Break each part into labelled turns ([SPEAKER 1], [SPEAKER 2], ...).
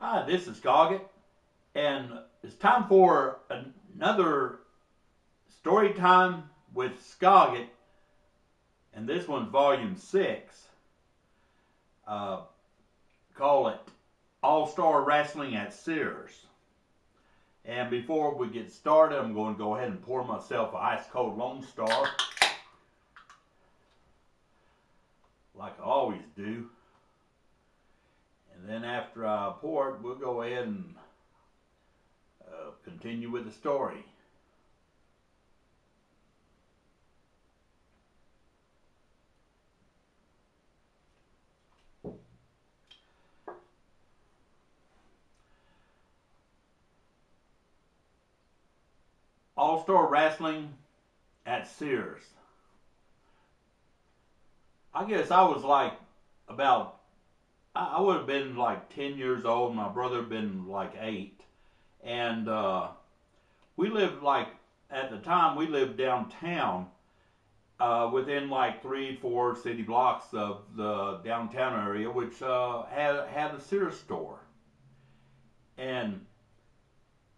[SPEAKER 1] Hi, this is Skoggit, and it's time for another story time with Skoggit, and this one's volume 6. Call it All-Star Wrestling at Sears. And before we get started, I'm going to go ahead and pour myself an ice-cold Lone Star, like I always do. And then after I pour it, we'll go ahead and continue with the story. All-Star Wrestling at Sears. I guess I was like I would have been like 10 years old. My brother had been like 8. And we lived at the time, we lived downtown within like 3-4 city blocks of the downtown area, which had a Sears store. And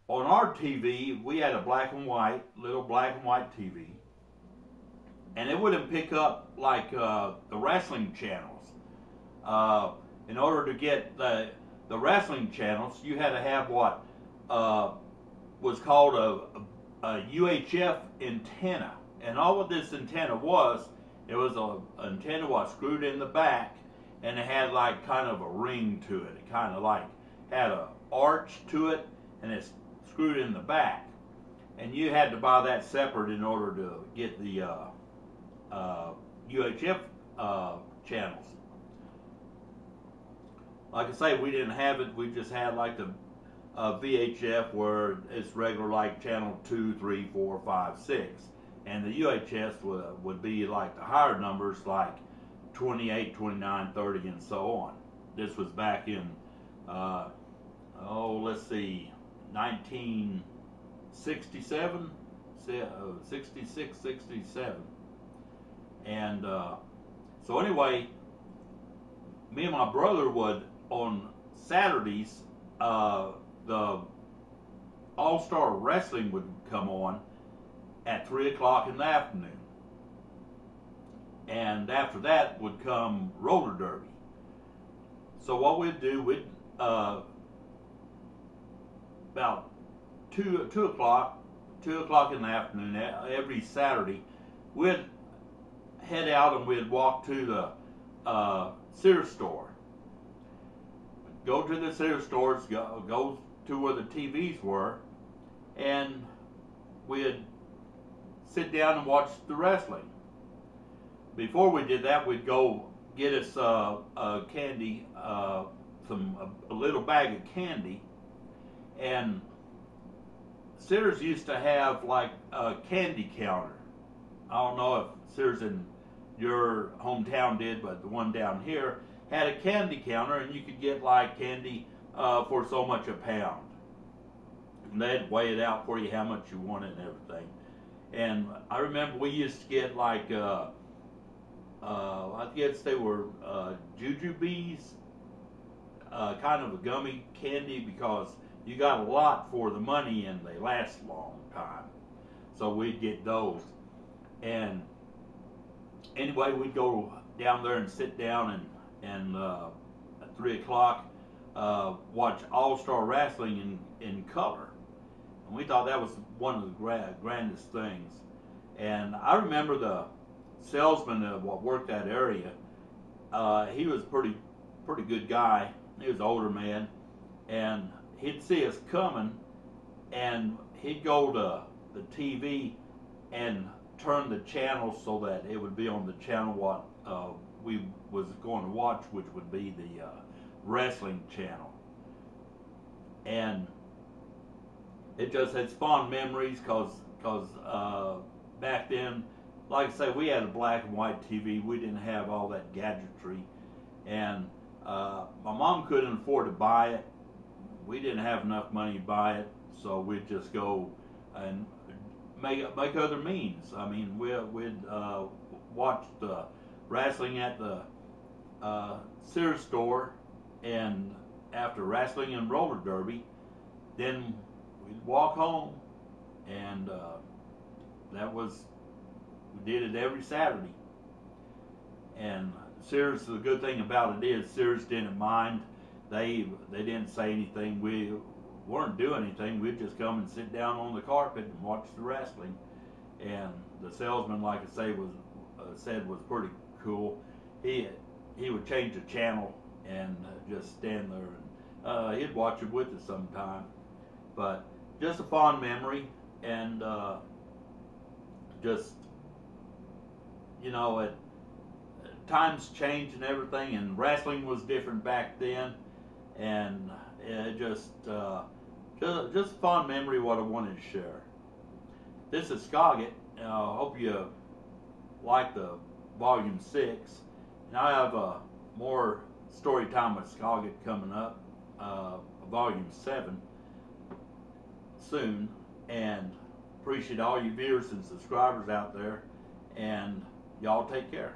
[SPEAKER 1] on our TV, we had a little black and white TV. And it wouldn't pick up like the wrestling channels. In order to get the wrestling channels, you had to have what was called a UHF antenna. And all what this antenna was, it was an antenna screwed in the back, and it had like kind of a ring to it. It kind of like had an arch to it, and it's screwed in the back. And you had to buy that separate in order to get the UHF channels. Like I say, we didn't have it. We just had like the VHF, where it's regular like channel 2, 3, 4, 5, 6. And the UHS would be like the higher numbers, like 28, 29, 30, and so on. This was back in, let's see, 1967, 66, 67. And so anyway, me and my brother would, on Saturdays, the All-Star Wrestling would come on at 3 o'clock in the afternoon. And after that would come roller derby. So what we'd do, we'd about 2 o'clock in the afternoon every Saturday, we'd head out and we'd walk to the Sears store. Go to the Sears stores, go to where the TVs were, and we'd sit down and watch the wrestling. Before we did that, we'd go get us a candy, a little bag of candy, and Sears used to have like a candy counter. I don't know if Sears in your hometown did, but the one down here had a candy counter, and you could get like candy for so much a pound. And they'd weigh it out for you how much you wanted and everything. And I remember we used to get like I guess they were jujubes, kind of a gummy candy, because you got a lot for the money and they last a long time. So we'd get those. And anyway, we'd go down there and sit down and at 3 o'clock watch All-Star Wrestling in color. And we thought that was one of the grandest things. And I remember the salesman that worked that area. He was a pretty good guy. He was an older man, and he'd see us coming, and he'd go to the TV and turn the channel so that it would be on the channel what we was going to watch, which would be the wrestling channel. And it just had spawned memories, because back then, like I say, we had a black and white TV. We didn't have all that gadgetry, and my mom couldn't afford to buy it. We didn't have enough money to buy it, so we'd just go and make other means. I mean, we'd watch the wrestling at the Sears store, and after wrestling and roller derby, then we'd walk home, and we did it every Saturday. And Sears, the good thing about it is Sears didn't mind. They didn't say anything. We weren't doing anything. We'd just come and sit down on the carpet and watch the wrestling. And the salesman, like I say, was pretty cool. He would change the channel and just stand there, and he'd watch it with us sometime. But just a fond memory, and just, you know, times change and everything, and wrestling was different back then, and it just a fond memory what I wanted to share. This is Skoggit. Hope you like the volume 6. And I have more story time with Skoggit coming up, volume 7 soon, and appreciate all you viewers and subscribers out there, and y'all take care.